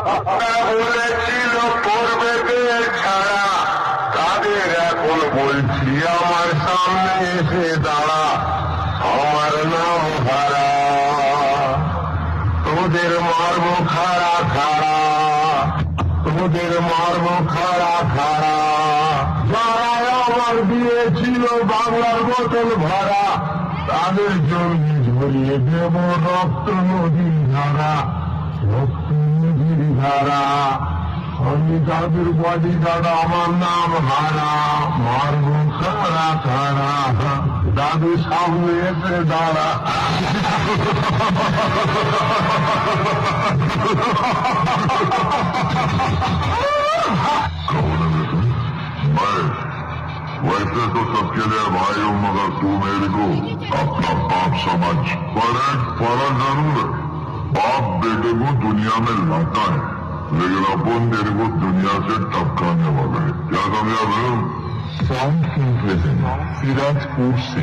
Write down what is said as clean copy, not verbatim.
বলেছিল করবে পেট ছাড়া, তাদের এখন বলছি আমার সামনে এসে দাঁড়া, আমার নাম হারা, তোদের মারব খাড়া খাড়া, তোদের মারব খাড়া খাড়া। যারা আমার দিয়েছিল বাংলার বোতল ভরা, তাদের জন্য ঝরিয়ে দেব রক্ত নদীর ধারা, রক্ত নদীর ধারা। আমি তাদের বডি গার্ড, আমার নাম হারা, মারব খাড়া খাড়া, দাদু সামনে এসে দাঁড়া। वैसे तो सबके लिए भाई हूँ, मगर तू मेरे को अपना बाप समझ। पर एक फर्क जरूर है, बाप बेटे को दुनिया में लाता है, लेकिन अपन तेरे को दुनिया से टपकाने वाला है। क्या समझा भाई? साउंड सिंथेसिस सिराजपुर से।